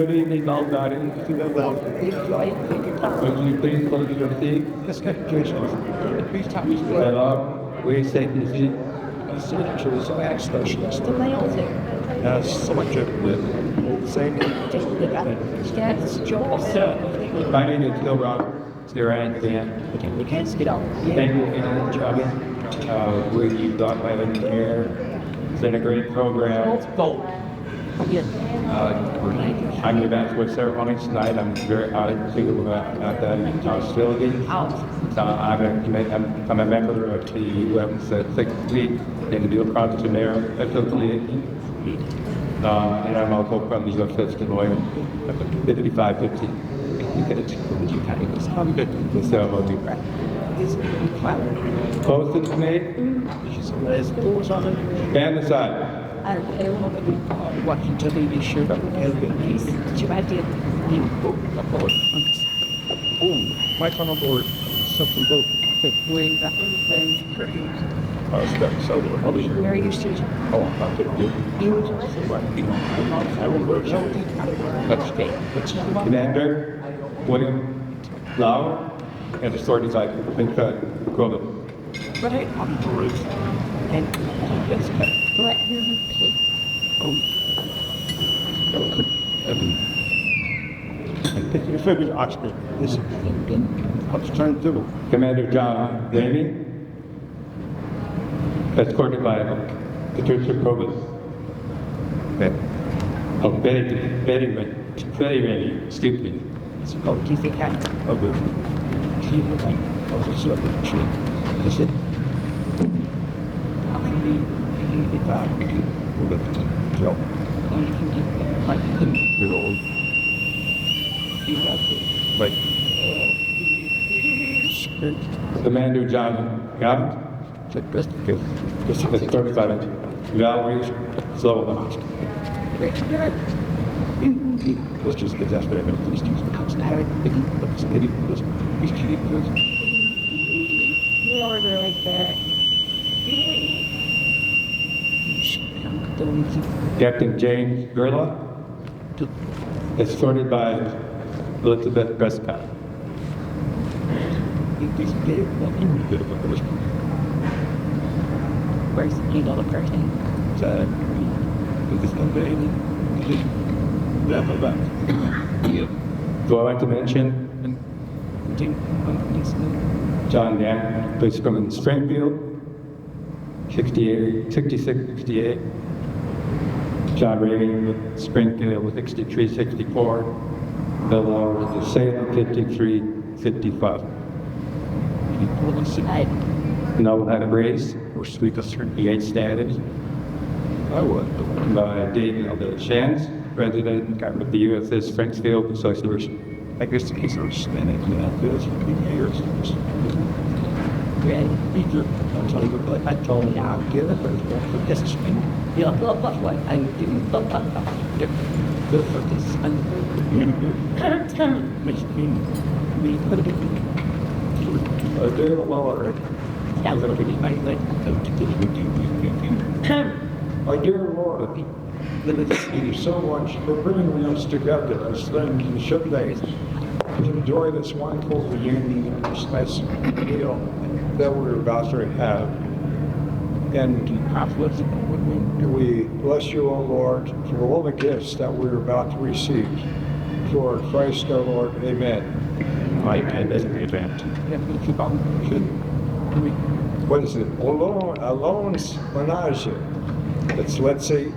Good evening, all guardians. Would you please close your seat? Hello, please take your seat. My name is Gerlach. Thank you again, Johnny. We thought my engineer. It's been a great program. I'm the bachelor ceremony tonight. I'm very honored to be at that hostility. I'm a member of the UM's 6th Fleet in the Dual Constitution Association. And I'm also from the U.S. Assistant Lawyer, 5550. So, closest to me, stand aside. Watching television, Mike on board, something boat, way back very used to it. Commander William Lau and the sword is like Progam. Right on the roof. And yes, right here. This is what's trying to do. Commander John Davey, escorted by Patricia Provost. Oh, Betty Rainey, excuse me. Oh, do you think I she would like also sort of tree? Is it? How can we get back? We'll get to Joe. Oh, you can get like you're old. You got it. Right. Commander John Capt. Escorted by Valerie Sloan. Let's just get that straight. Please use the cups and have it. Let's get it. Please keep it good. Order like that. Captain James Gerlach, escorted by Elizabeth Prescott. Where's the needle of person? Do I like to mention John Dan, who's from Springfield, 6668. John Raven with Springfield with 6364. Bill Lowers with Salem, 5355. No had a race, or sweep of 38 status. I would. By David Shands, President of the USS Springfield Association. I guess the case of Hispanic this years. Ready? I'm telling you, but I told him now, give it for this thing. Yeah, look what I'm doing. Look what I'm doing. Good for this. Me put it in. They're lower. Yeah, I'm going to be my leg. My dear Lord, thank you so much for bringing us together as then you should they enjoy this wonderful reunion and this nice meal that we're about to have. And we bless you, O Lord, for all the gifts that we're about to receive. For Christ our Lord, amen. Amen. Event. What is it? Alone's menage. It's let's see.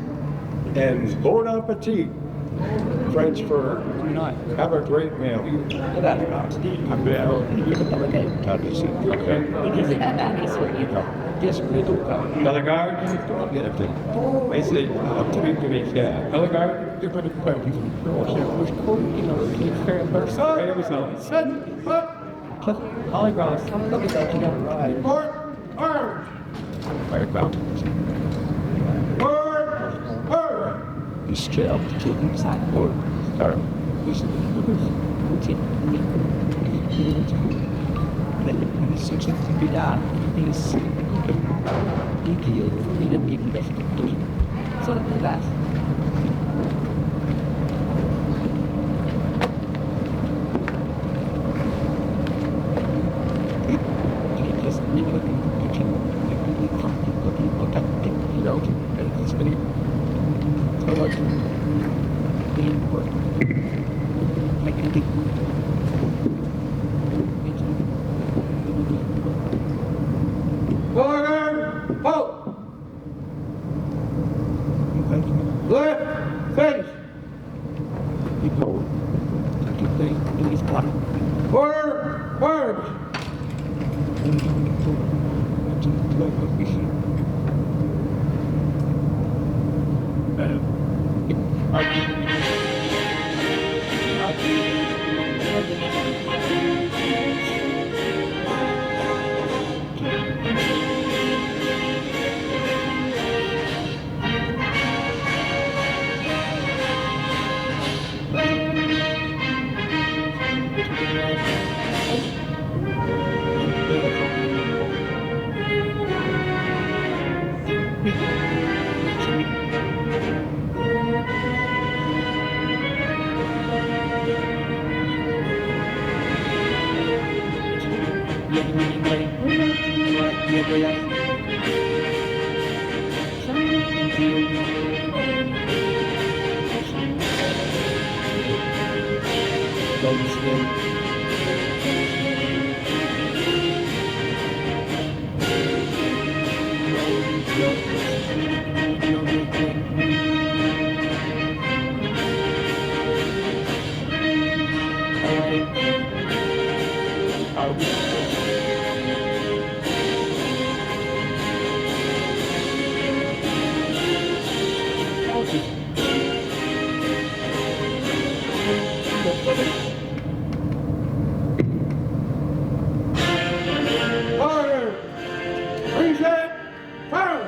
And bon appetit. French for have a great meal. I'm Another guard? They say, to be fair. Another guard? They're going to quote you. He's jailed to inside or he's to be done. He's so that's Order! Halt! Left! Face! Order! March! Order! Reset! Fire!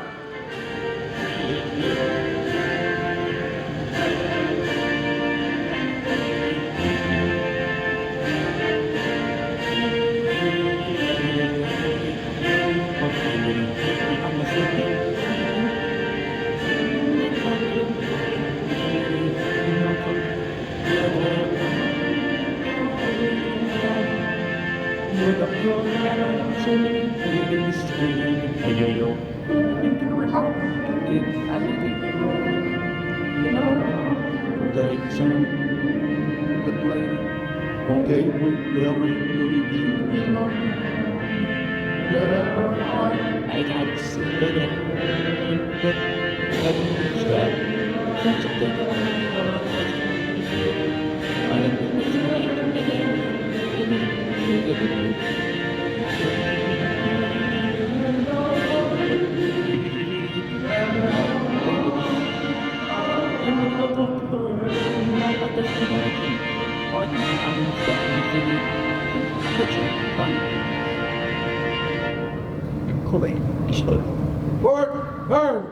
Port, turn!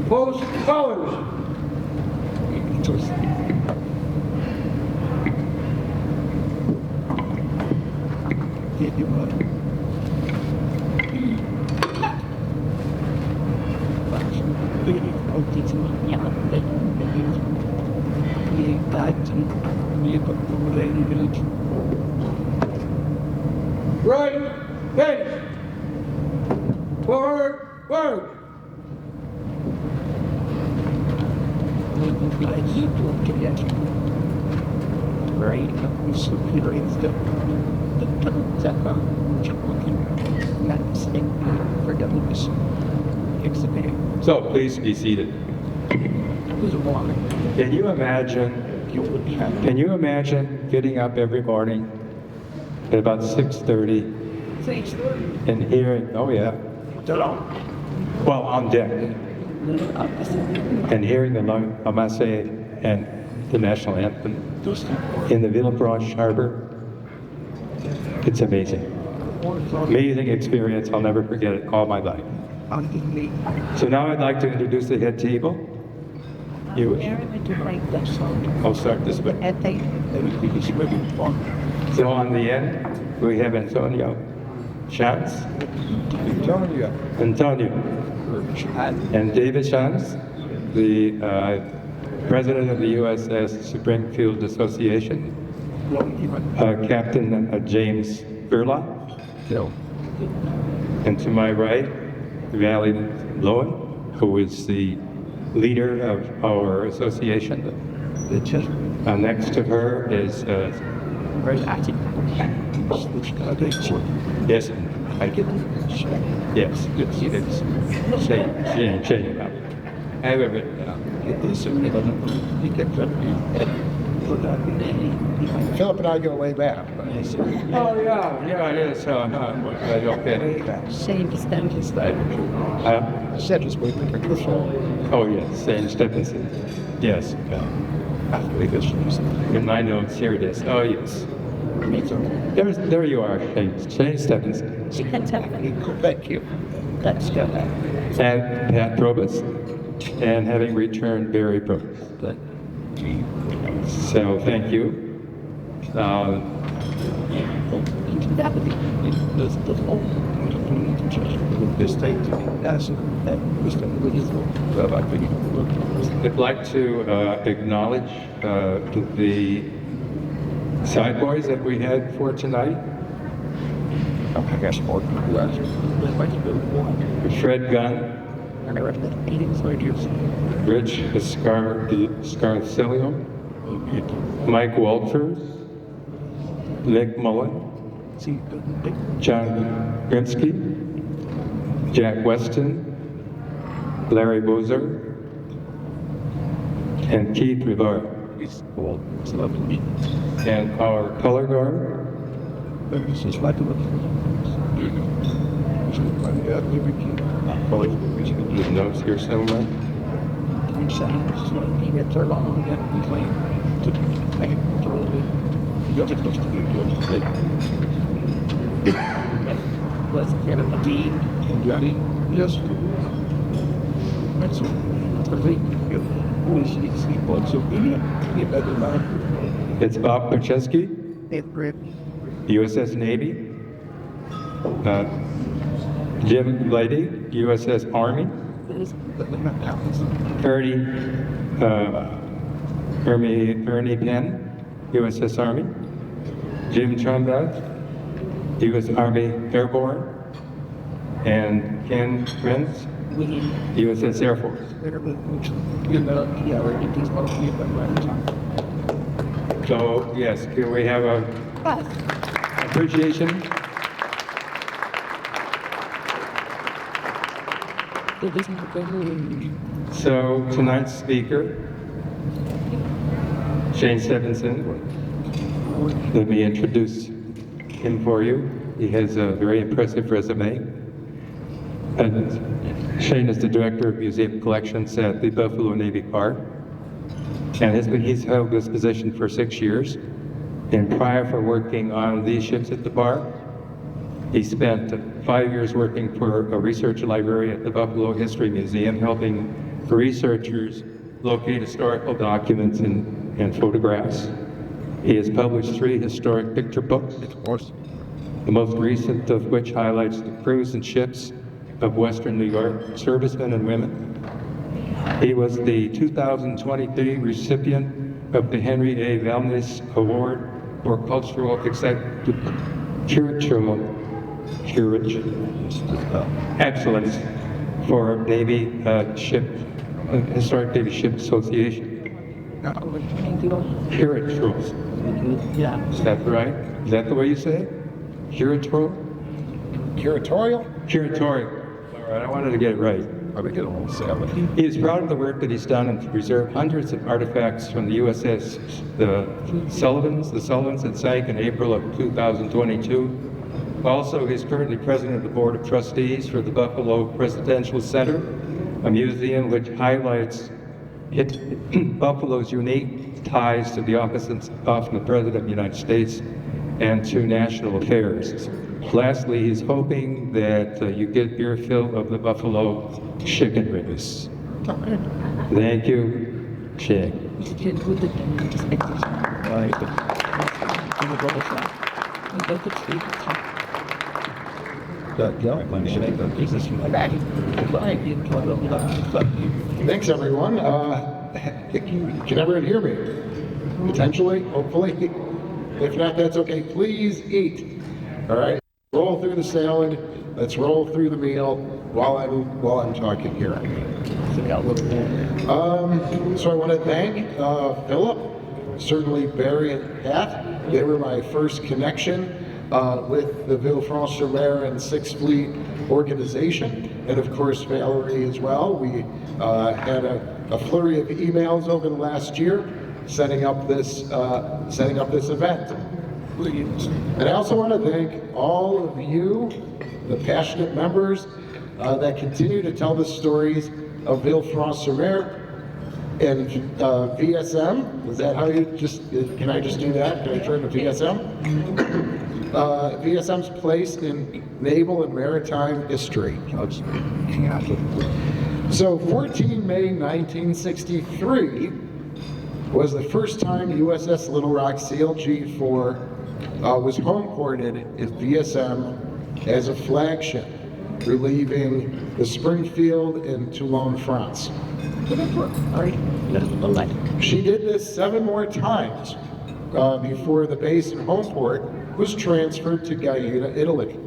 Post colors! Right, face! Forward, forward! So please be seated. Can you imagine getting up every morning at about 6:30 and hearing, oh yeah, well, on deck, and hearing the Marseillaise and the national anthem in the Villefranche harbor? It's amazing. Amazing experience. I'll never forget it all my life. So now I'd like to introduce the head table. I'll start this way. So on the end, we have Antonio Chance, Antonio, and David Chance, the president of the USS Springfield Association, Captain James Gerlach, and to my right, Valley Lowen, who is the leader of our association. Next to her is, Very active. yes, I get it. Yes, it's Shane. I have it written down. Philip and I go way back. Oh, yeah, it is. Okay. Shane Stepson. Said this way, Oh, yes, Shane Stepson. Yes. In my notes, here it is. Oh, yes. There you are, Shane Stepson. Thank you. Let's go. And Pat Probus, and having returned Barry Probus. So thank you. I'd like to acknowledge the side boys that we had for tonight. Fred Gunn, Rich Scarcilio, Mike Walters, Nick Mullen, John Grimsky, Jack Weston, Larry Boozer, and Keith Rivera. And our color guard, with notes here somewhere. Let's get a beat. Yes. It's Bob Pacheski, USS Navy. Jim Lady, USS Army. Ernie Penn, USS Army. Jim Chundat, U.S. Army Airborne. And Ken Prince, USS Air Force. So, yes, can we have a appreciation? So, tonight's speaker, Shane Stepson. Let me introduce him for you. He has a very impressive resume. Shane is the Director of Museum Collections at the Buffalo Navy Park. And he's held this position for 6 years. And prior for working on these ships at the park, he spent 5 years working for a research library at the Buffalo History Museum, helping researchers locate historical documents and photographs. He has published 3 historic picture books, the most recent of which highlights the crews and ships of Western New York servicemen and women. He was the 2023 recipient of the Henry A. Valnes Award for Cultural Excellence for Navy Ship, Historic Navy Ship Association. Curatorial. Yeah. Is that right? Is that the way you say it? Curatorial? Curatorial? Curatorial. All right, I wanted to get it right. He is proud of the work that he's done and to preserve hundreds of artifacts from the USS the Sullivans that sank in April of 2022. Also, he's currently president of the Board of Trustees for the Buffalo Presidential Center, a museum which highlights Buffalo's unique ties to the office of the President of the United States and to national affairs. Lastly, he's hoping that you get your fill of the Buffalo chicken ribs. Thank you, Shane. Thanks, everyone. Can everyone hear me? Potentially, hopefully. If not, that's okay. Please eat. All right. Roll through the salad. Let's roll through the meal while I'm talking here. So I want to thank Philip, certainly Barry and Pat. They were my first connection with the Villefranche and 6th Fleet organization, and of course Valerie as well. We had a flurry of emails over the last year setting up this event. And I also want to thank all of you, the passionate members that continue to tell the stories of Villefranche and VSM. Is that how you can I just do that? Can I turn to VSM? VSM's place in naval and maritime history. So 14 May 1963 was the first time USS Little Rock CLG-4 was home ported at VSM as a flagship, relieving the Springfield and Toulon, France. She did this 7 more times before the base and home port was transferred to Gaeta, Italy. In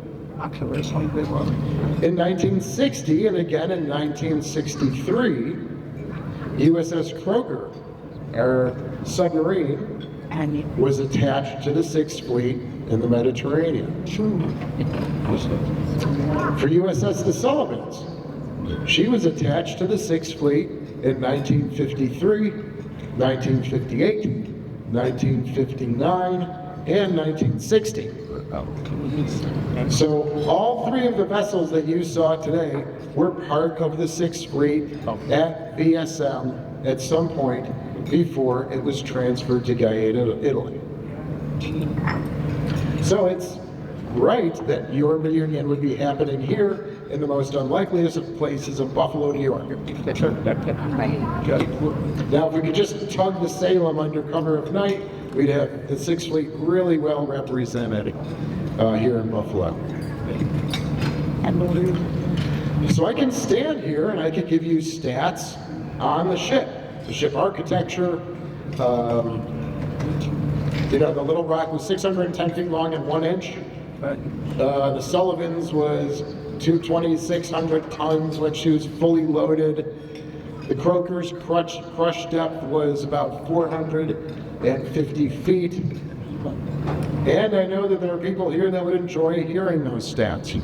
1960 and again in 1963, USS Kroger, our submarine, was attached to the 6th Fleet in the Mediterranean. For USS the Sullivans, she was attached to the 6th Fleet in 1953, 1958, 1959, and 1960. So all 3 of the vessels that you saw today were part of the 6th Fleet at VSM at some point before it was transferred to Gaeta, Italy. So it's right that your reunion would be happening here in the most unlikeliest of places of Buffalo, New York. Now, if we could just tug the Salem under cover of night, we'd have the 6th Fleet really well represented here in Buffalo. So I can stand here and I can give you stats on the ship architecture. The Little Rock was 610 feet long and 1 inch. The Sullivan's was 2,600 tons when she was fully loaded. The Kroger's crush depth was about 450 feet. And I know that there are people here that would enjoy hearing those stats.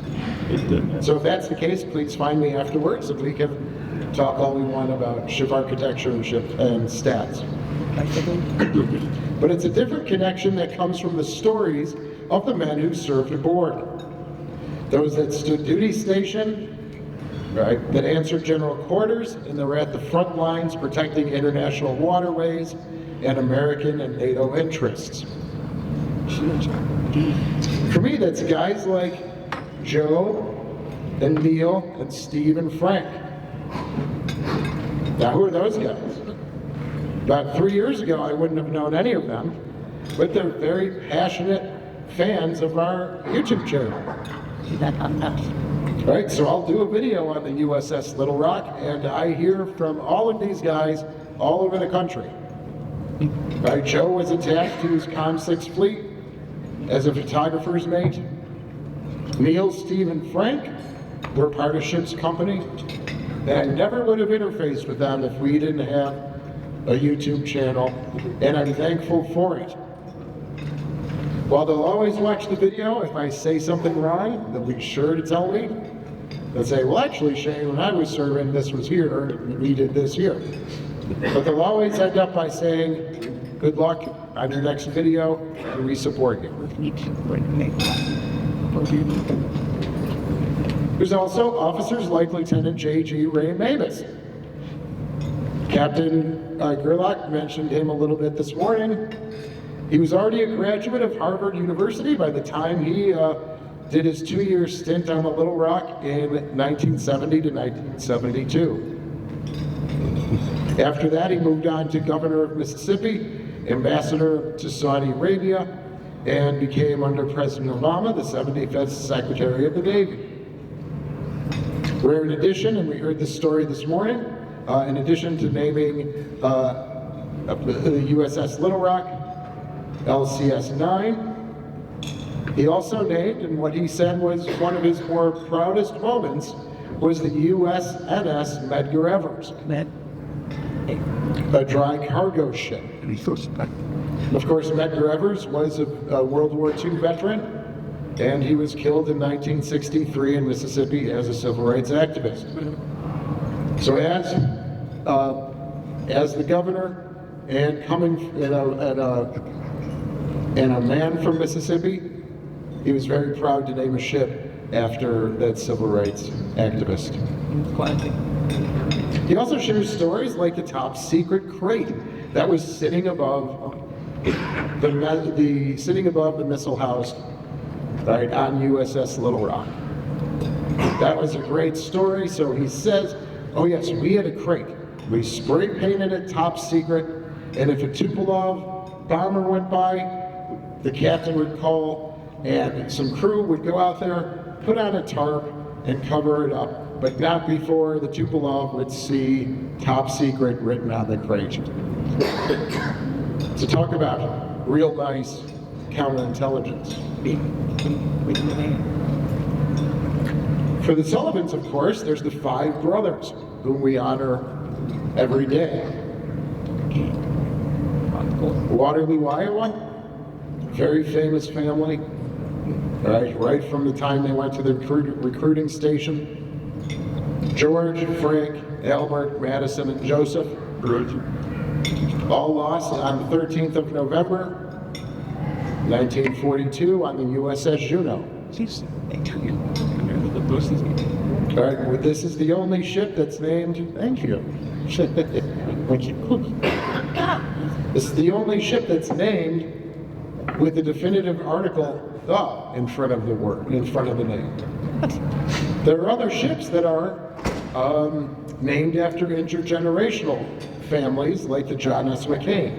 So if that's the case, please find me afterwards and we can talk all we want about ship architecture and stats. But it's a different connection that comes from the stories of the men who served aboard. Those that stood duty station, right, that answered general quarters, and that were at the front lines protecting international waterways and American and NATO interests. For me, that's guys like Joe and Neil and Steve and Frank. Now, who are those guys? About 3 years ago, I wouldn't have known any of them, but they're very passionate fans of our YouTube channel. Right, so I'll do a video on the USS Little Rock, and I hear from all of these guys all over the country. Right, Joe was attached to his Com-6 fleet as a photographer's mate. Neil, Steve, and Frank were part of ship's company, and I never would have interfaced with them if we didn't have a YouTube channel, and I'm thankful for it. While they'll always watch the video, if I say something wrong, they'll be sure to tell me. They'll say, well, actually, Shane, when I was serving, this was here, and we did this here. But they'll always end up by saying, good luck on your next video, and we support you. There's also officers like Lieutenant J.G. Ray Mavis. Captain Gerlach mentioned him a little bit this morning. He was already a graduate of Harvard University by the time he did his 2-year stint on the Little Rock in 1970 to 1972. After that, he moved on to Governor of Mississippi, Ambassador to Saudi Arabia, and became, under President Obama, the 75th Secretary of the Navy. Where in addition, and we heard this story this morning, in addition to naming the USS Little Rock LCS-9, he also named, and what he said was one of his more proudest moments, was the USNS Medgar Evers, That. a dry cargo ship. Of course, Medgar Evers was a World War II veteran, and he was killed in 1963 in Mississippi as a civil rights activist. So as the governor and a man from Mississippi, he was very proud to name a ship after that civil rights activist. Classic. He also shares stories like the top secret crate that was sitting above the missile house, right, on USS Little Rock. That was a great story. So he says, oh yes, we had a crate. We spray painted it top secret, and if a Tupolev bomber went by, the captain would call, and some crew would go out there, put on a tarp, and cover it up, but not before the Tupolev would see top secret written on the crate. So talk about real nice counterintelligence. For the Sullivans, of course, there's the 5 brothers whom we honor every day. Waterloo, Iowa, very famous family, right from the time they went to the recruiting station. George, Frank, Albert, Madison, and Joseph, all lost on the 13th of November, 1942 on the USS Juneau. All right, well, this is the only ship that's named, thank you. This is the only ship that's named with the definitive article "the" in front of the word, in front of the name. There are other ships that are named after intergenerational families, like the John S. McCain.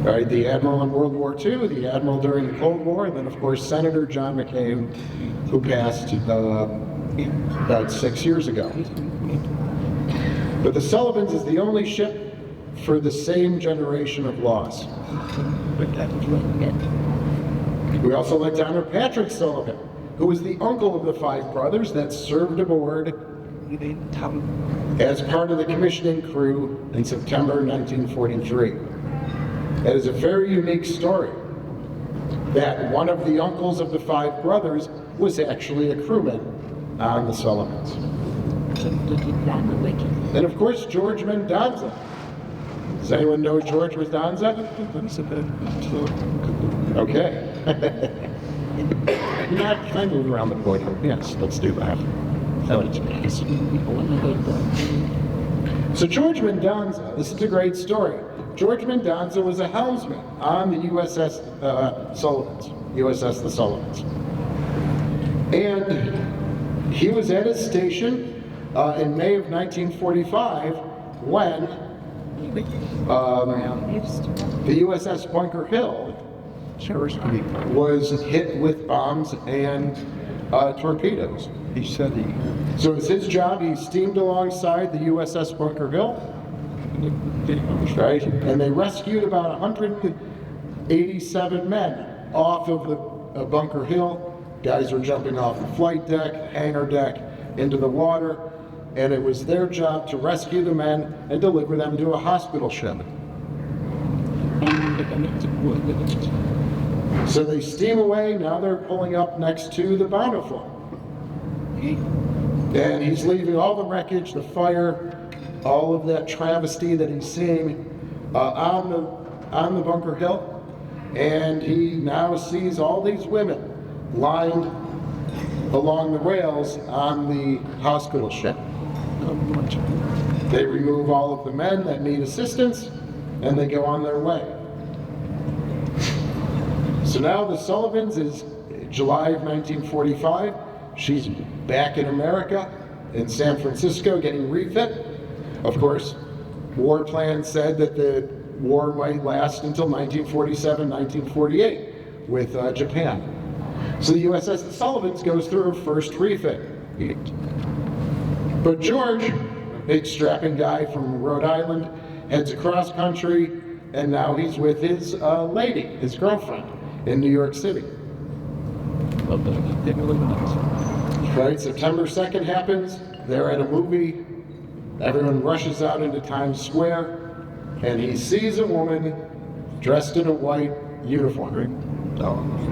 All right, the Admiral in World War II, the Admiral during the Cold War, and then of course Senator John McCain, who passed about 6 years ago. But the Sullivans is the only ship for the same generation of loss. We also like to honor Patrick Sullivan, who was the uncle of the 5 brothers that served aboard as part of the commissioning crew in September 1943. That is a very unique story, that one of the uncles of the 5 brothers was actually a crewman on the Sullivans. And of course, George Mendoza. Does anyone know George Mendoza? Okay. Not trying to move around the podium. Yes, let's do that. So George Mendoza, this is a great story. George Mendoza was a helmsman on the USS Sullivans, USS the Sullivans. And he was at his station in May of 1945 when the USS Bunker Hill was hit with bombs and torpedoes. He said So it was his job. He steamed alongside the USS Bunker Hill, right? And they rescued about 187 men off of the Bunker Hill. Guys were jumping off the flight deck, hangar deck, into the water, and it was their job to rescue the men and deliver them to a hospital ship. So they steam away. Now they're pulling up next to the Bountiful. And he's leaving all the wreckage, the fire, all of that travesty that he's seeing on the Bunker Hill. And he now sees all these women lying along the rails on the hospital ship. They remove all of the men that need assistance, and they go on their way. So now the Sullivans is July of 1945. She's back in America, in San Francisco, getting refit. Of course, war plans said that the war might last until 1947, 1948 with Japan. So the USS the Sullivans goes through her first refit. But George, a big strapping guy from Rhode Island, heads across country, and now he's with his lady, his girlfriend, in New York City. Right, September 2nd happens, they're at a movie, everyone rushes out into Times Square, and he sees a woman dressed in a white uniform.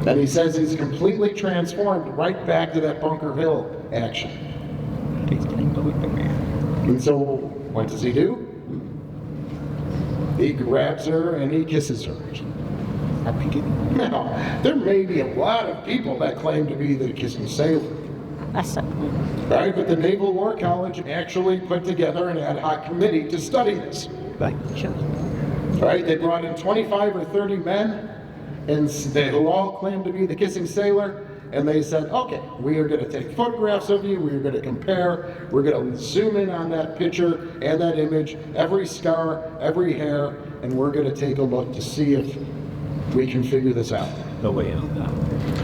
And he says he's completely transformed right back to that Bunker Hill action. And so, what does he do? He grabs her and he kisses her. Now, there may be a lot of people that claim to be the kissing sailor. Right, but the Naval War College actually put together an ad hoc committee to study this. Right, they brought in 25 or 30 men, and they who all claimed to be the kissing sailor, and they said, okay, we are going to take photographs of you, we are going to compare, we're going to zoom in on that picture and that image, every scar, every hair, and we're going to take a look to see if we can figure this out.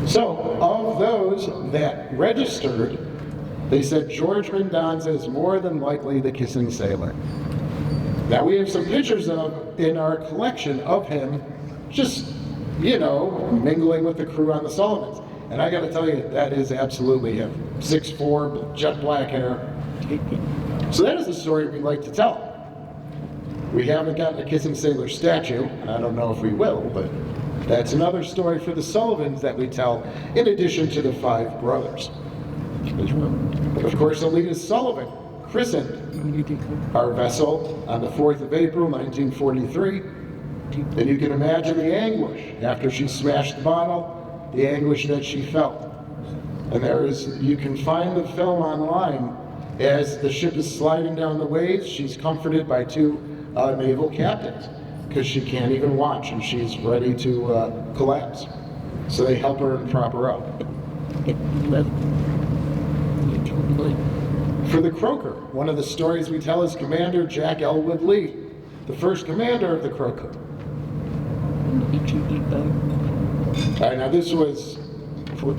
So, of those that registered, they said George Mendonça is more than likely the kissing sailor. Now, we have some pictures in our collection of him just, mingling with the crew on the Sullivans. And I got to tell you, that is absolutely him. 6'4", jet black hair. So that is a story we'd like to tell. We haven't gotten a kissing sailor statue, and I don't know if we will, but that's another story for the Sullivans that we tell, in addition to the 5 brothers. Of course, Alita Sullivan christened our vessel on the 4th of April, 1943. And you can imagine the anguish after she smashed the bottle, the anguish that she felt. And you can find the film online as the ship is sliding down the waves. She's comforted by 2 naval captains because she can't even watch and she's ready to collapse. So they help her and prop her up. For the Croaker, one of the stories we tell is Commander Jack Elwood Lee, the first commander of the Croaker. Now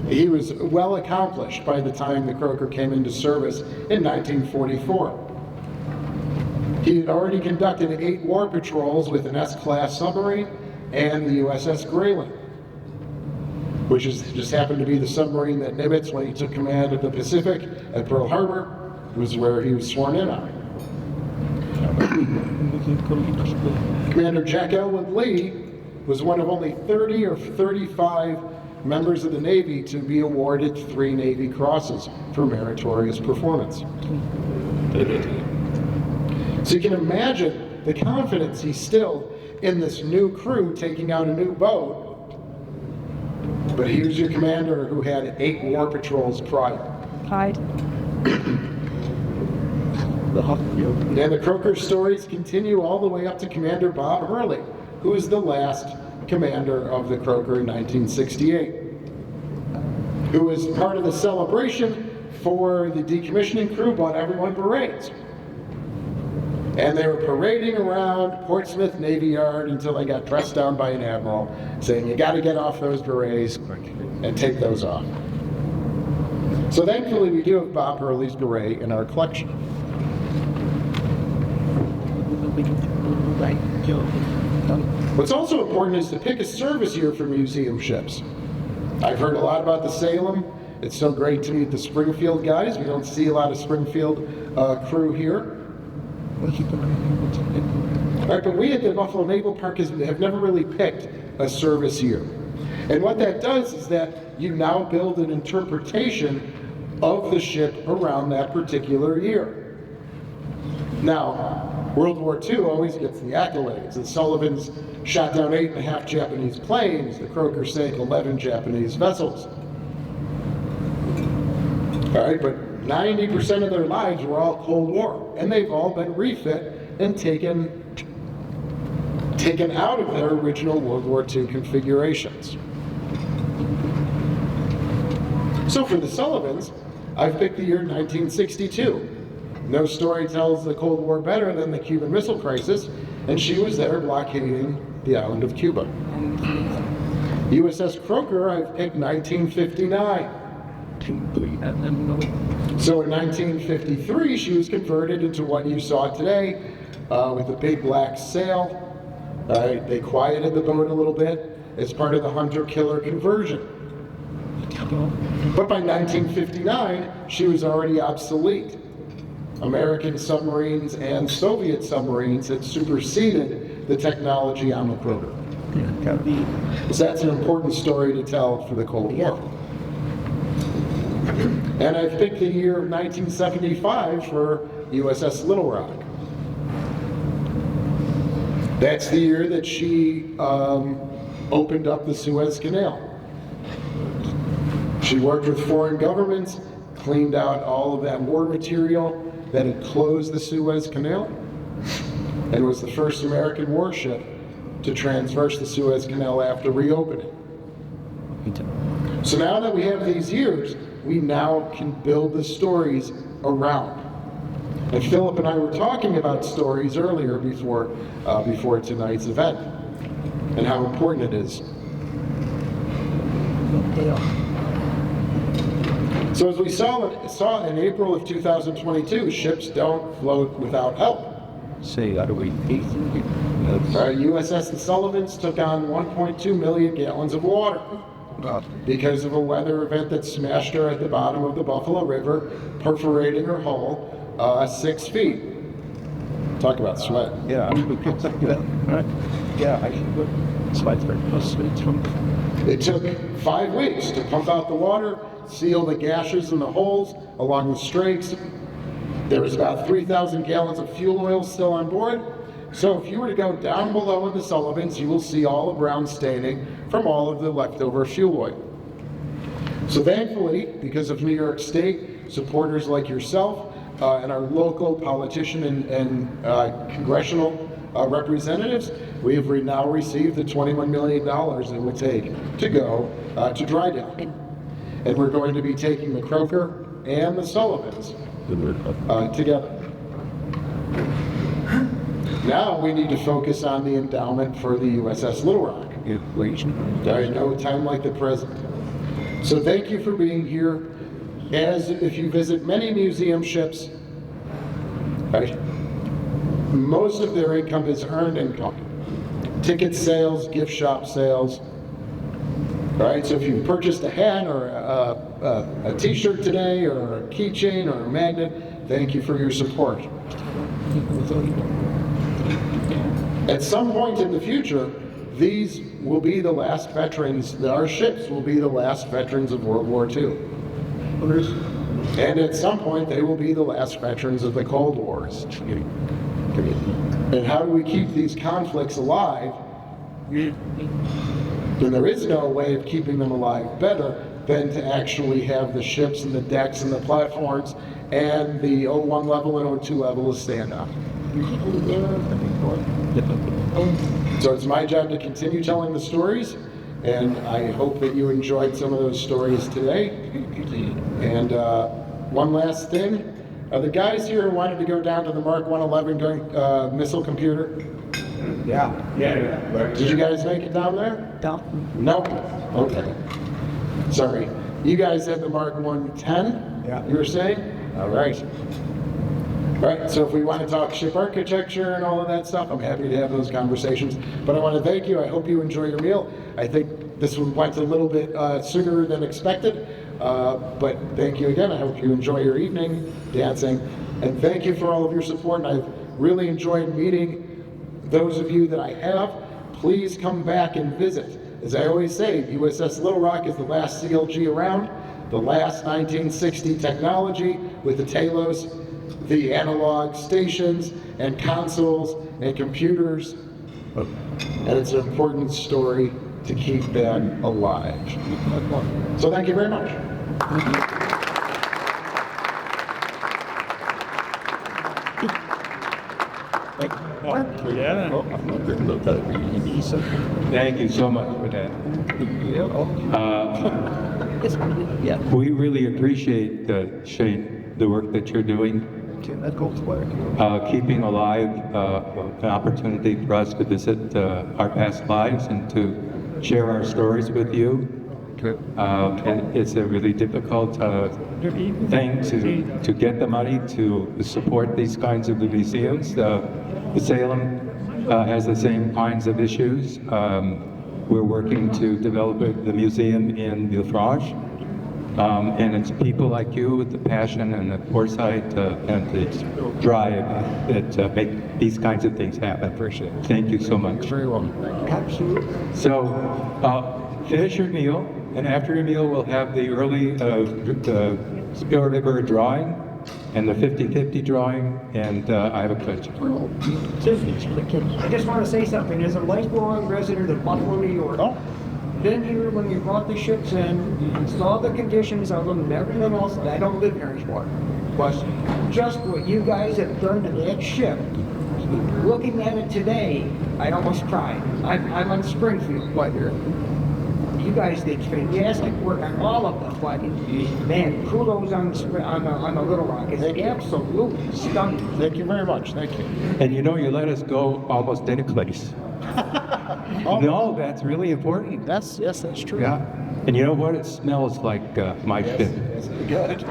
he was well accomplished by the time the Croaker came into service in 1944. He had already conducted 8 war patrols with an S-class submarine and the USS Grayling, which just happened to be the submarine that Nimitz, when he took command of the Pacific at Pearl Harbor, was where he was sworn in on. Commander Jack Elwood Lee was one of only 30 or 35 members of the Navy to be awarded 3 Navy crosses for meritorious performance. So you can imagine the confidence he instilled in this new crew taking out a new boat. But here's your commander who had 8 war patrols prior. And the Croaker stories continue all the way up to Commander Bob Hurley, who is the last commander of the Croaker in 1968, who was part of the celebration for the decommissioning crew, bought everyone berets. And they were parading around Portsmouth Navy Yard until they got pressed down by an admiral, saying, you got to get off those berets and take those off. So thankfully we do have Bob Hurley's beret in our collection. What's also important is to pick a service year for museum ships. I've heard a lot about the Salem. It's so great to meet the Springfield guys. We don't see a lot of Springfield crew here. All right, but we at the Buffalo Naval Park have never really picked a service year. And what that does is that you now build an interpretation of the ship around that particular year. Now, World War II always gets the accolades. The Sullivans shot down 8.5 Japanese planes. The Croaker sank 11 Japanese vessels. All right, but 90% of their lives were all Cold War, and they've all been refit and taken out of their original World War II configurations. So for the Sullivans, I've picked the year 1962. No story tells the Cold War better than the Cuban Missile Crisis, and she was there blockading the island of Cuba. USS Croaker, I've picked 1959. So in 1953, she was converted into what you saw today with a big black sail. They quieted the boat a little bit as part of the hunter-killer conversion. But by 1959, she was already obsolete. American submarines and Soviet submarines had superseded the technology on the Progam. So that's an important story to tell for the Cold War. And I picked the year of 1975 for USS Little Rock. That's the year that she opened up the Suez Canal. She worked with foreign governments, cleaned out all of that war material that had closed the Suez Canal, and was the first American warship to traverse the Suez Canal after reopening. So now that we have these years, we now can build the stories around. And Philip and I were talking about stories earlier before tonight's event, and how important it is. So as we saw in April of 2022, ships don't float without help. USS The Sullivans took on 1.2 million gallons of water because of a weather event that smashed her at the bottom of the Buffalo River, perforating her hull 6 feet. Talk about sweat. Yeah. Yeah, I It took 5 weeks to pump out the water, seal the gashes in the holes along the strakes. There was about 3,000 gallons of fuel oil still on board. So if you were to go down below in the Sullivans, you will see all the brown staining from all of the leftover fuel oil. So thankfully, because of New York State supporters like yourself and our local politician and congressional representatives, we have now received the $21 million it would take to go to dry dock. And we're going to be taking the Croker and the Sullivans together. Now we need to focus on the endowment for the USS Little Rock. There is no time like the present. So thank you for being here. As if you visit many museum ships, right, most of their income is earned income. Ticket sales, gift shop sales. Right, so if you purchased a hat or a t-shirt today or a keychain or a magnet, thank you for your support. At some point in the future, these will be the last veterans, our ships will be the last veterans of World War II. And at some point, they will be the last veterans of the Cold Wars. And how do we keep these conflicts alive? And there is no way of keeping them alive better than to actually have the ships and the decks and the platforms and the O1 level and O2 level to stand up. So it's my job to continue telling the stories, and I hope that you enjoyed some of those stories today. And one last thing, are the guys here who wanted to go down to the Mark 111 missile computer? Yeah. Did you guys make it down there? No. Okay. Sorry. You guys have the Mark 110? Yeah. You were saying? All right. Right, so if we want to talk ship architecture and all of that stuff, I'm happy to have those conversations. But I want to thank you. I hope you enjoy your meal. I think this one went a little bit sooner than expected. But thank you again. I hope you enjoy your evening dancing. And thank you for all of your support. And I've really enjoyed meeting those of you that I have. Please come back and visit. As I always say, USS Little Rock is the last CLG around, the last 1960 technology with the Talos, the analog stations and consoles and computers. And it's an important story to keep that alive. So thank you very much. Thank you so much for that. We really appreciate, Shane, the work that you're doing. Keeping alive an opportunity for us to visit our past lives and to share our stories with you. And it's a really difficult thing to get the money to support these kinds of museums. The Salem has the same kinds of issues. We're working to develop the museum in Villefranche, And it's people like you with the passion and the foresight and the drive that make these kinds of things happen. Appreciate it. Thank you so much. Very well. Absolutely. So, finish your meal, and after your meal, we'll have the early the Spirit River drawing and the 50-50 drawing, and I have a question. I just want to say something. As a lifelong resident of Buffalo, New York, been here when you brought the ships in, saw the conditions of them and everything else, and I don't live here anymore. But just what you guys have done to that ship, looking at it today, I almost cried. I'm on Springfield, but you guys did fantastic work on all of them. But man, kudos on the Little Rock. It's absolutely stunning. Thank you very much. Thank you. And you know, you let us go almost any place. No, that's really important. Yes, that's true. Yeah. And you know what? It smells like my ship. Good.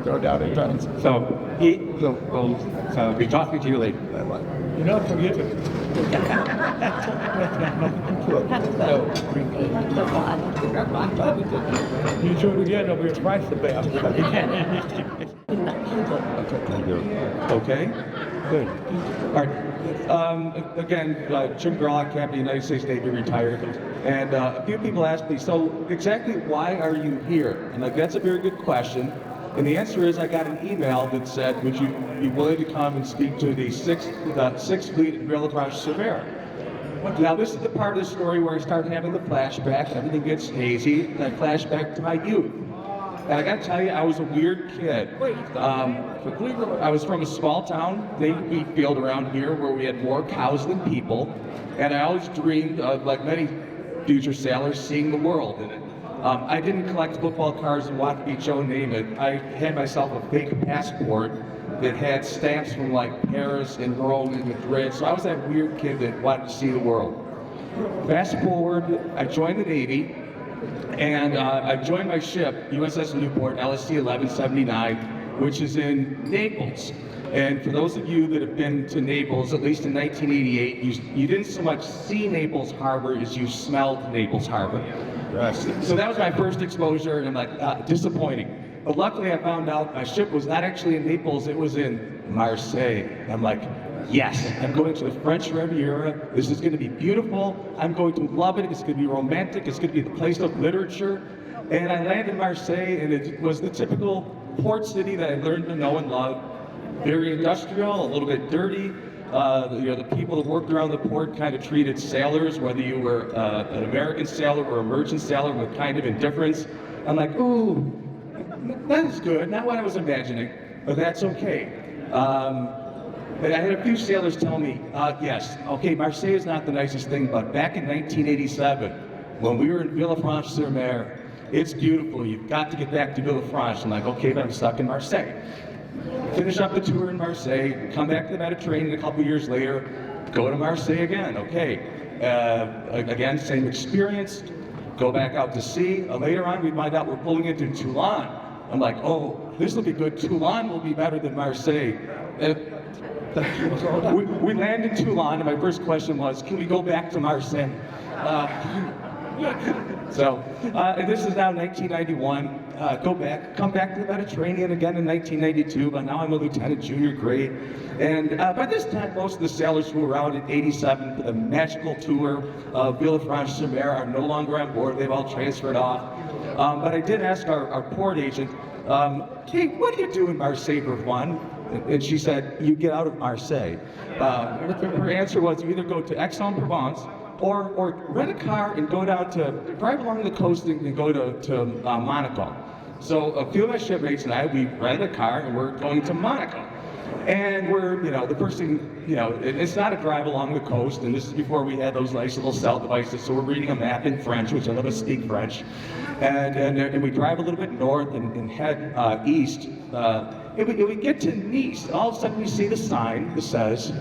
No doubt it does. So, we'll be talking to you later. You're not forgetting. You two together will be twice the best. Okay? Good. All right. Again, Jim Gerlach, Capt, United States Navy, retired. And a few people asked me, so exactly why are you here? And that's a very good question. And the answer is I got an email that said, would you be willing to come and speak to the 6th Fleet at Villefranche sur Mer? Now, this is the part of the story where I start having the flashback, everything gets hazy, and I flash back to my youth. And I gotta tell you, I was a weird kid. I was from a small town, Navy field around here, where we had more cows than people. And I always dreamed of, like many future sailors, seeing the world in it. I didn't collect football cards and watch Joe name it. I had myself a fake passport that had stamps from like Paris and Rome and Madrid. So I was that weird kid that wanted to see the world. Fast forward, I joined the Navy, and I joined my ship, USS Newport, LSC 1179, which is in Naples. And for those of you that have been to Naples, at least in 1988, you didn't so much see Naples Harbor as you smelled Naples Harbor. So that was my first exposure, and I'm like, disappointing. But luckily I found out my ship was not actually in Naples, it was in Marseille. And I'm like, yes, I'm going to the French Riviera. This is going to be beautiful. I'm going to love it. It's going to be romantic. It's going to be the place of literature. And I landed in Marseille, and it was the typical port city that I learned to know and love. Very industrial, a little bit dirty. The people that worked around the port kind of treated sailors, whether you were an American sailor or a merchant sailor, with kind of indifference. I'm like, ooh, that is good. Not what I was imagining, but that's okay. But I had a few sailors tell me, yes, okay, Marseille is not the nicest thing, but back in 1987, when we were in Villefranche sur Mer, it's beautiful. You've got to get back to Villefranche. I'm like, okay, but I'm stuck in Marseille. Finish up the tour in Marseille, come back to the Mediterranean a couple years later, go to Marseille again. Okay, again, same experience, go back out to sea. Later on, we find out we're pulling into Toulon. I'm like, oh, this will be good. Toulon will be better than Marseille. We land in Toulon, and my first question was, can we go back to Marseille? And this is now 1991. Come back to the Mediterranean again in 1992, but now I'm a lieutenant, junior grade. And by this time, most of the sailors who were around in 87 for the magical tour of Villefranche sur Mer are no longer on board. They've all transferred off. But I did ask our port agent, hey, what do you do in Marseille for fun? And she said, you get out of Marseille. Her answer was, you either go to Aix-en-Provence, or rent a car and go down to, drive along the coast and go to Monaco. So a few of my shipmates and I, we rented a car and we're going to Monaco. And we're, the first thing, it's not a drive along the coast, and this is before we had those nice little cell devices, so we're reading a map in French, which I love to speak French. And we drive a little bit north and head east. And we get to Nice, all of a sudden we see the sign that says,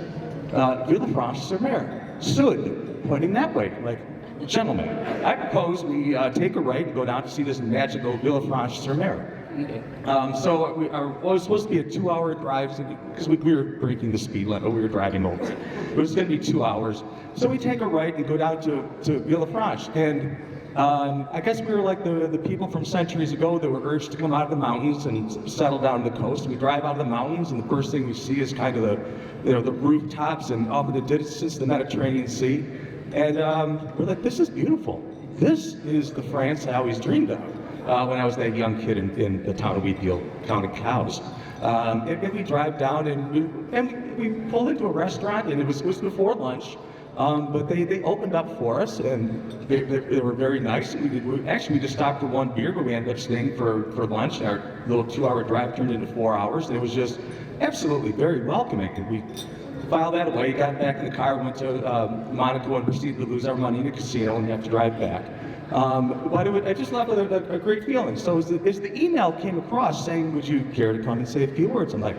Villefranche sur Mer, Sud. Pointing that way, like, gentlemen, I propose we take a right and go down to see this magical Villefranche sur Mer. So it was supposed to be a 2-hour drive, because we were breaking the speed limit, we were driving over. It was going to be 2 hours. So we take a right and go down to Villefranche, and I guess we were like the people from centuries ago that were urged to come out of the mountains and settle down to the coast. We drive out of the mountains, and the first thing we see is kind of the rooftops and off in the distance, the Mediterranean Sea. And we're like, this is beautiful. This is the France I always dreamed of when I was that young kid in the town of Wheatfield, counting cows. And we drive down and we pulled into a restaurant, and it was before lunch. But they opened up for us, and they were very nice. We just stopped for one beer, but we ended up staying for lunch. Our little 2-hour drive turned into 4 hours, and it was just absolutely very welcoming. And we filed that away, got back in the car, went to Monaco, and proceeded to lose our money in the casino, and you have to drive back. But I just left with a great feeling. So as the email came across saying, would you care to come and say a few words? I'm like,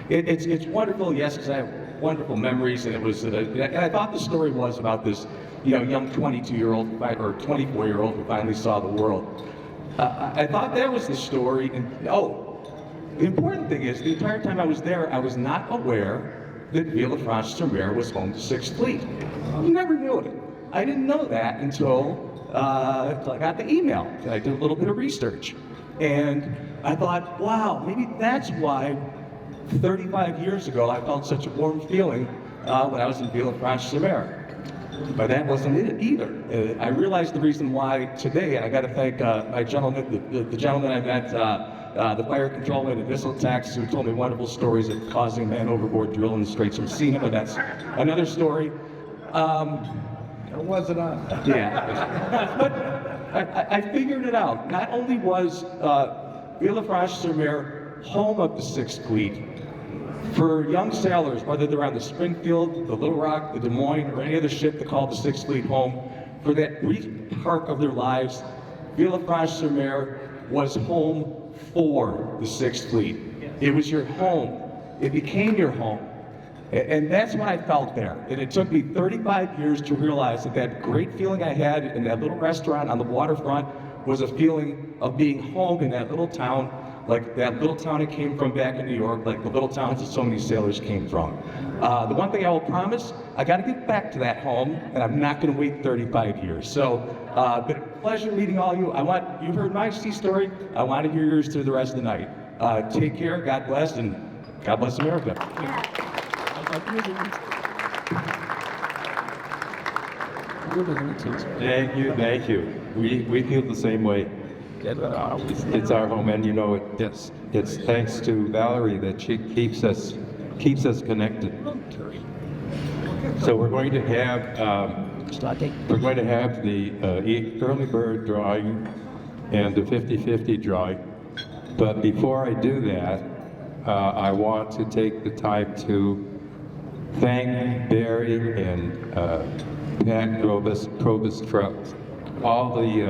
it's wonderful, yes, because I have wonderful memories, and it was, and I thought the story was about this, young 22-year-old or 24-year-old who finally saw the world. I thought that was the story, and the important thing is, the entire time I was there, I was not aware that Villefranche-sur-Mer was home to 6th Fleet. You never knew it. I didn't know that until I got the email. I did a little bit of research, and I thought, wow, maybe that's why 35 years ago, I felt such a warm feeling when I was in Villefranche-sur-Mer. But that wasn't it either. I realized the reason why today, and I got to thank my gentleman, the gentleman I met, the fire controlman at missile attacks, who told me wonderful stories of causing a man overboard drill in the Straits of Messina, but that's another story. It wasn't on. Yeah. But I figured it out. Not only was Villefranche-sur-Mer home of the 6th Fleet, for young sailors, whether they're on the Springfield, the Little Rock, the Des Moines, or any other ship that called the 6th Fleet home, for that brief part of their lives, Villefranche-sur-Mer was home for the 6th Fleet. It was your home. It became your home. And that's what I felt there. And it took me 35 years to realize that great feeling I had in that little restaurant on the waterfront was a feeling of being home in that little town, like that little town I came from back in New York, like the little towns that so many sailors came from. The one thing I will promise, I got to get back to that home, and I'm not going to wait 35 years. So, been a pleasure meeting all you. You've heard my sea story. I want to hear yours through the rest of the night. Take care, God bless, and God bless America. Thank you. We feel the same way. It's our home, and it's thanks to Valerie that she keeps us connected. So we're going to have the early bird drawing and the 50-50 drawing. But before I do that, I want to take the time to thank Barry and Pat Provost for all the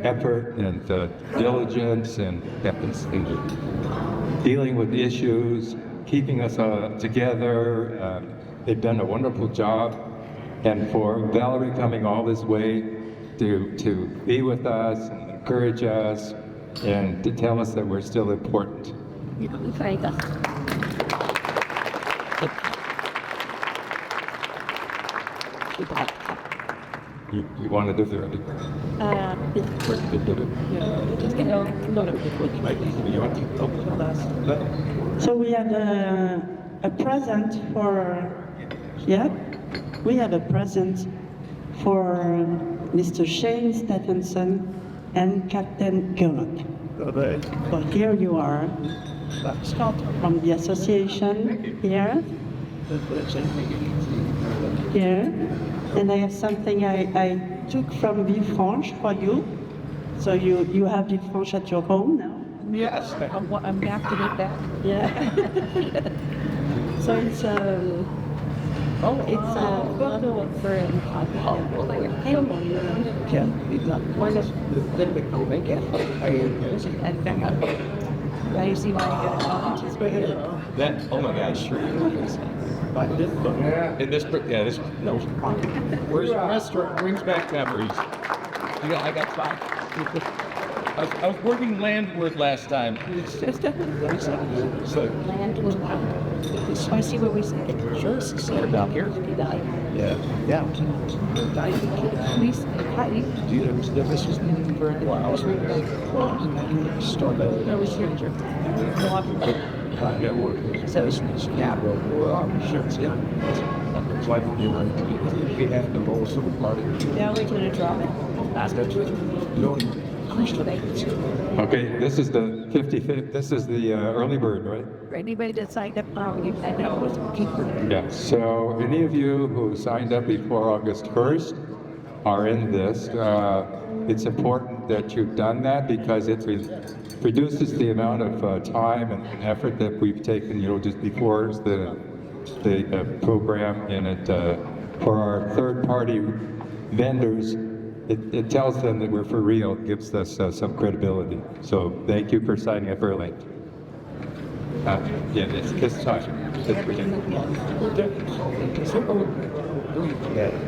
effort and diligence and dealing with issues, keeping us together. They've done a wonderful job. And for Valerie coming all this way to be with us and encourage us and to tell us that we're still important. Thank us. You want to do the So we have a present for, we have a present for Mr. Shane Stepson and Captain Gerlach. So here you are, from the association here. Here. And I have something I took from Villefranche for you. So you have Villefranche at your home now? Yes. I'm back to get that. Yeah. So it's a photo of friend. Yeah. Now you see why I got a comment? That, oh my gosh, sure. In this, no. Where's the restaurant? Brings back memories. I got 5. I was working landward last time. It's definitely so. Land was wild. So I see where we sit. Sure. Sit down here. Yeah. Yeah. Police, party. This was for a while. Started. That was your job. Go up. Yeah, work. So, yeah. Sure, yeah. That's why we have the roles of the party. Now we're going to drop it. That's good. No. Okay, this is the 55th, this is the early bird, right? For anybody that signed up now, you can know what's keeper. Yeah, so any of you who signed up before August 1st are in this. It's important that you've done that because it reduces the amount of time and effort that we've taken, just before the program, and it for our third-party vendors, it tells them that we're for real, gives us some credibility. So thank you for signing up early. Yeah, it's this time. This weekend.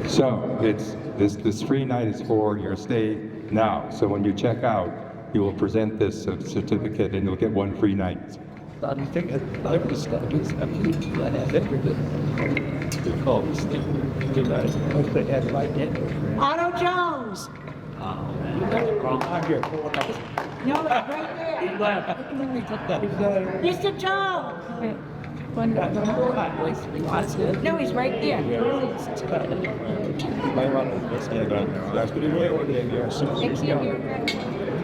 So this free night is for your stay now. So when you check out, you will present this certificate and you'll get one free night. I think I was Otto Jones! I'm here. No, right there. He left. Mr. Jones! No, he's right there. That's pretty way over there. Next to you.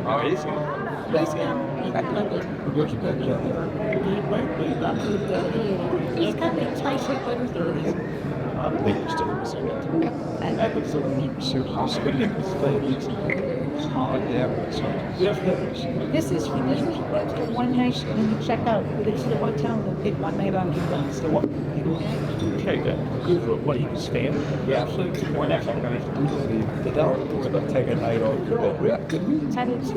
Oh, he's He's got the Tyson. This is one night when you check out. It's the hotel that did one night on the what? Okay, good. What do you stand? Yeah, absolutely. More next time, guys. The we're going to take a night off. It's good. Just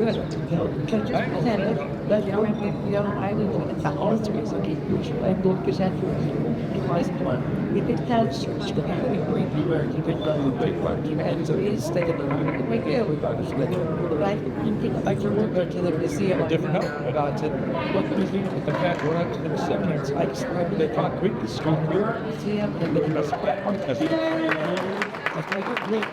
present it. But you don't I will it's all three. Okay. I will present it was one. If it has so he's staying around. We go. Right? I can work to the museum. Different note. About it. What the museum with the fact we're up to the seconds. I described the concrete, the concrete. Museum and That's great.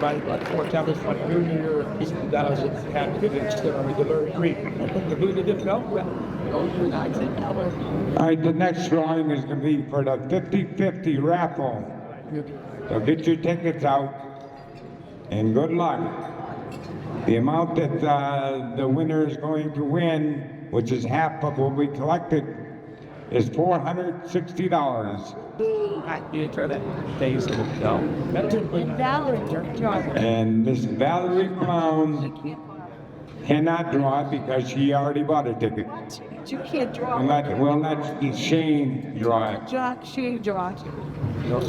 By about 4 times, like junior, that was had to on the very green. The blue didn't know well. All right, the next drawing is going to be for the 50-50 raffle. So get your tickets out and good luck. The amount that the winner is going to win, which is half of what we collected, is $460. You try that days of the show. And Valerie, And Miss Valerie Brown cannot draw it because she already bought a ticket. you can't draw. We'll let Shane draw it. Jack, she draws. Yeah.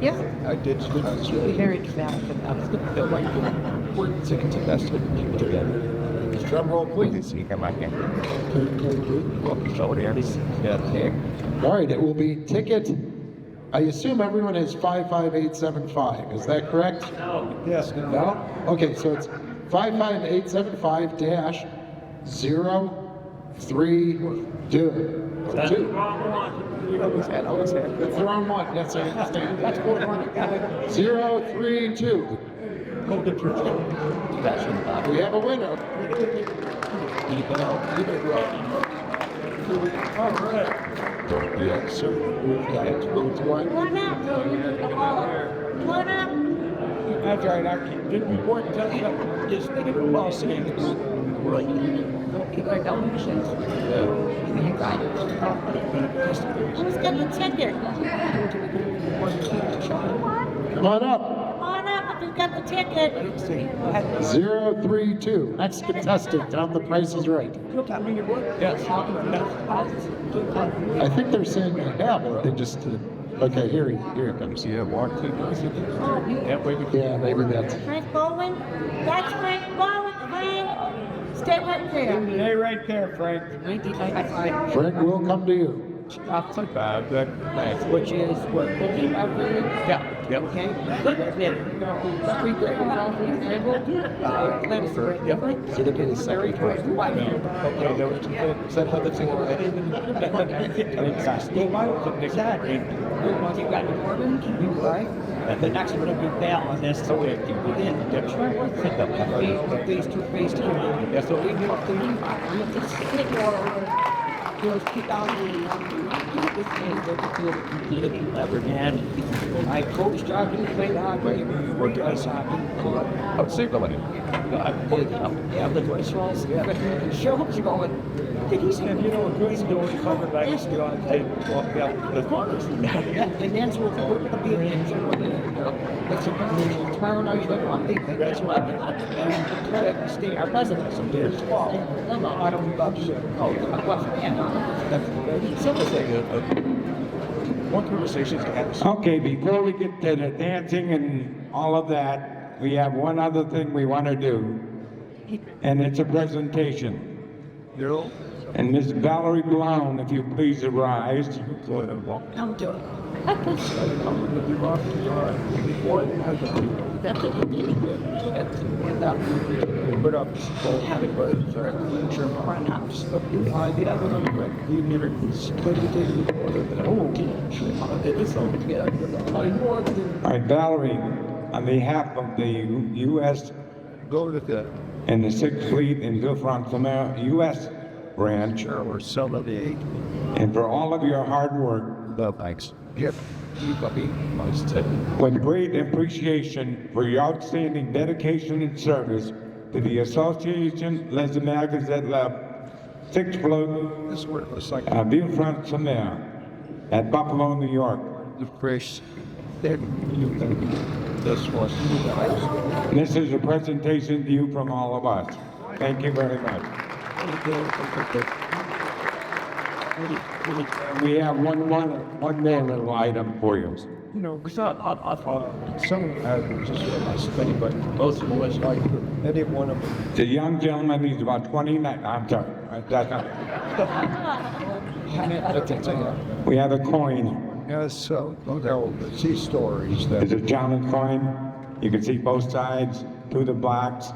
Yeah. I did. Very developed. We're taking to best together. Drum roll, please. Come on, yeah. All right, it will be ticket. I assume everyone has 55875. Is that correct? Yes. No? Okay, so it's 55875-032. That's Two. the Wrong one. That's it. That's what I want. 032. We have a winner. All right. Yeah, so we've got one. One up. One up. That's right. I didn't report that. Just think of Los Angeles. Right. I don't understand. You got it. Who's got the ticket? Come on up. On up, if you got the ticket. 032. That's contested. Tell them the price is right. Yes. I think they're saying they have it. They just. Okay, here it comes. Yeah, walk to. That way we can. Yeah, maybe that's. Frank Bowling? That's Frank Bowling, Frank. Stay right there. Stay right there, Frank. Frank will come to you. which is what cooking every okay. Street that comes off the table. So they get very close to white. Exactly. You got the Corbin, right? And the next one would be Bell, and that's the way you within the Detroit. Phase 2, phase 3. Yeah, so we go up to keep out I coached hockey, played hockey, worked ice hockey. I would say somebody. I played the voice rolls. The show was going. Did he say, you know, he's doing covered by this guy on tape, walking out the corners. Yeah, and that's what we're going to be in. That's tomorrow night, you're going to be. That's what I'm stay our president. I don't know about shit. Oh, One conversation's happened. Okay, before we get to the dancing and all of that, we have one other thing we want to do, and it's a presentation. And Miss Valerie Brown, if you please arise. Come to it. Put up having perhaps you never split All right, Valerie, on behalf of the U.S. go to the and the 6th Fleet in Villefranche, U.S. branch, or some of the eight. and for all of your hard work, Thanks. Yep. with great appreciation for your outstanding dedication and service to the Association Les Americans at La 6th Fleet, This word was like Villefranche at Buffalo, New York. the fresh. This was. This is a presentation to you from all of us. Thank you very much. We have one more little item for you. You know, we thought some just funny, but most of them was like any one of them. The young gentleman, he's about 29. I'm sorry. That's not. We have a coin. Yes, so there will see stories that It's a gentleman's coin. You can see both sides, to the blacks,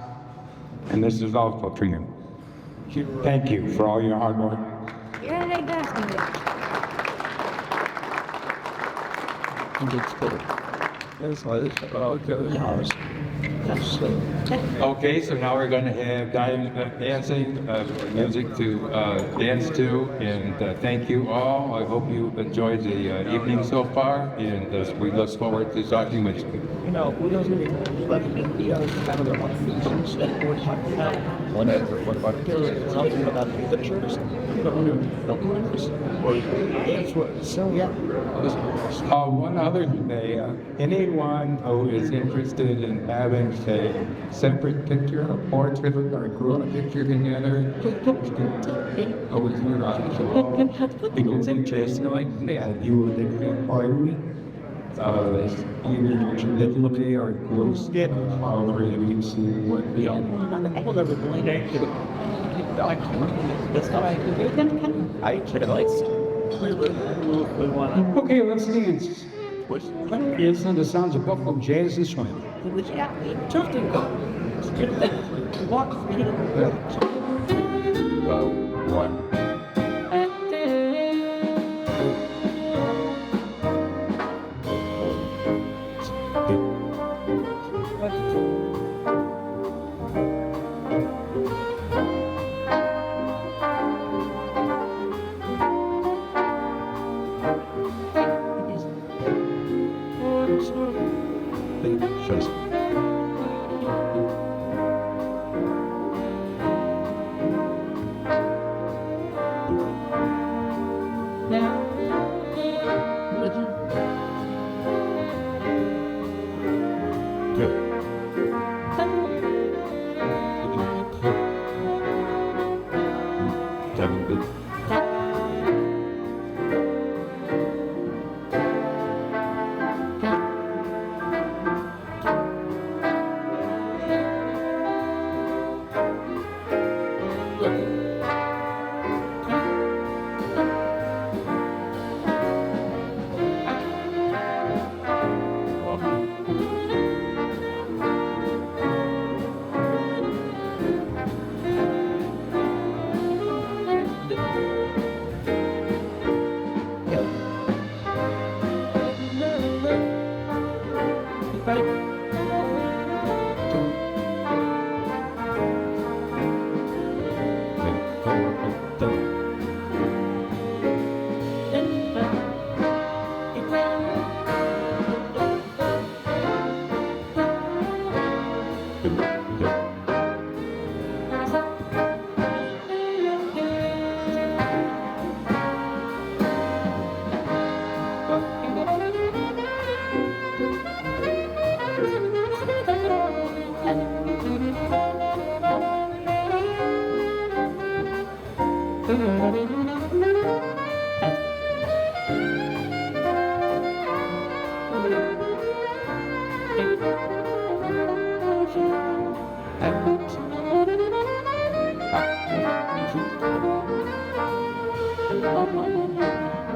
and this is also for you. Thank you for all your hard work. You're like that. it's like Okay, so now we're going to have dancing music to dance to, and thank you all. I hope you enjoyed the evening so far, and we look forward to talking with you. You know, we don't really let the other kind of their one features that we're talking about. What about something about the church? So, yeah. One other thing, anyone who is interested in having a separate picture, a portrait, or a group picture together, over here, people's interest, and you would inquire either digitally or close, however you see what the Okay, let's dance. It's on the sounds of Buffalo Jazz this one.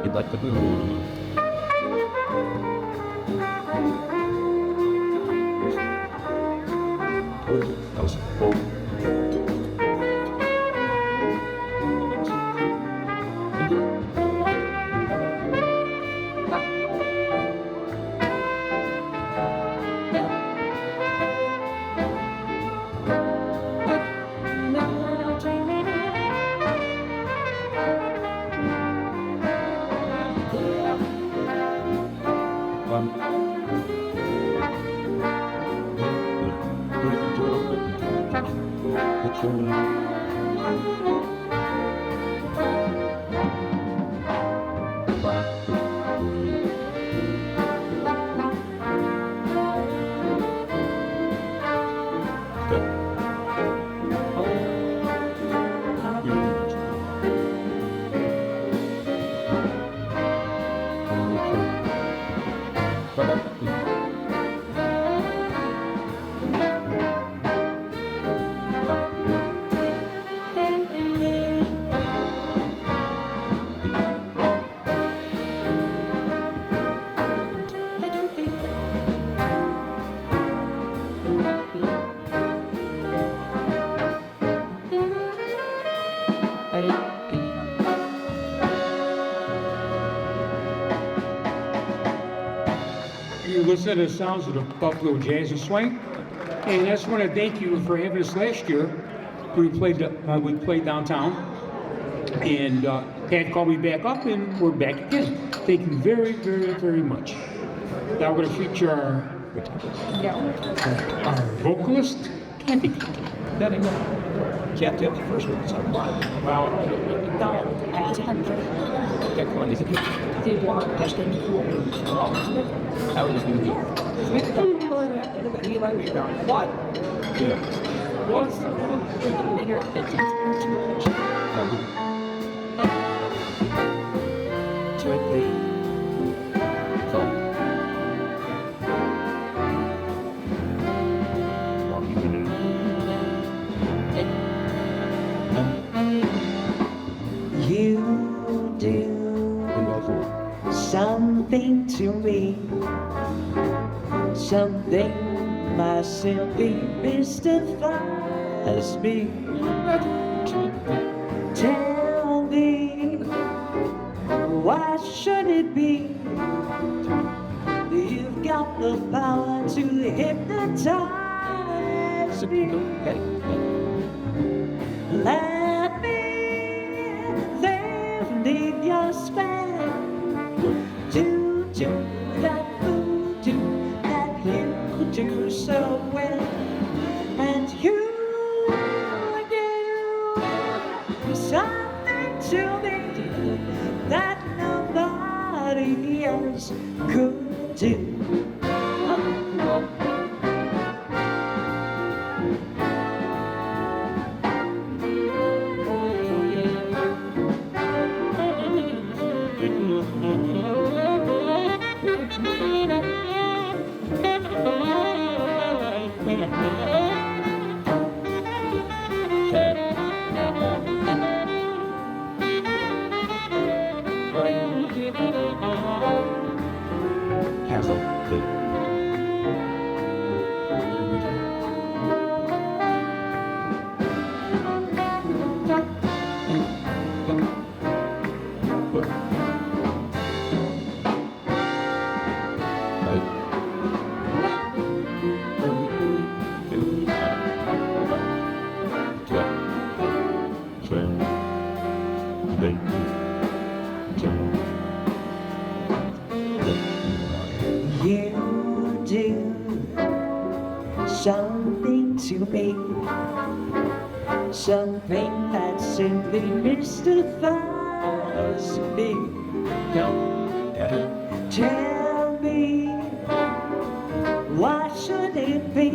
You'd like to move. You listen to the sounds of the Buffalo Jazz and Swing, and I just want to thank you for having us last year. We played downtown, and Pat called me back up, and we're back again. Thank you very, very, very much. Now we're going to feature our vocalist, Capt. Capt, the first one. You do something to me, something my simply mystifies me. Tell me, why should it be you've got the power to hypnotize me? Let me live beneath your spell. Do that voodoo that you do so well. And you do something to me that nobody else could do. You do something to me, something that simply mystifies me. Tell me, why should it be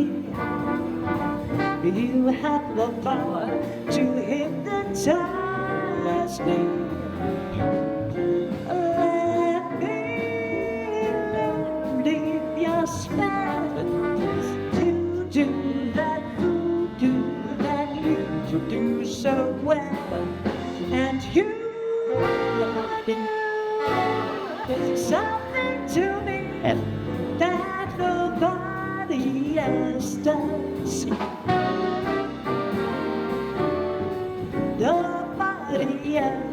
you have the power to hypnotize me? Let me leave your spell to do that voodoo nobody else does. Nobody else.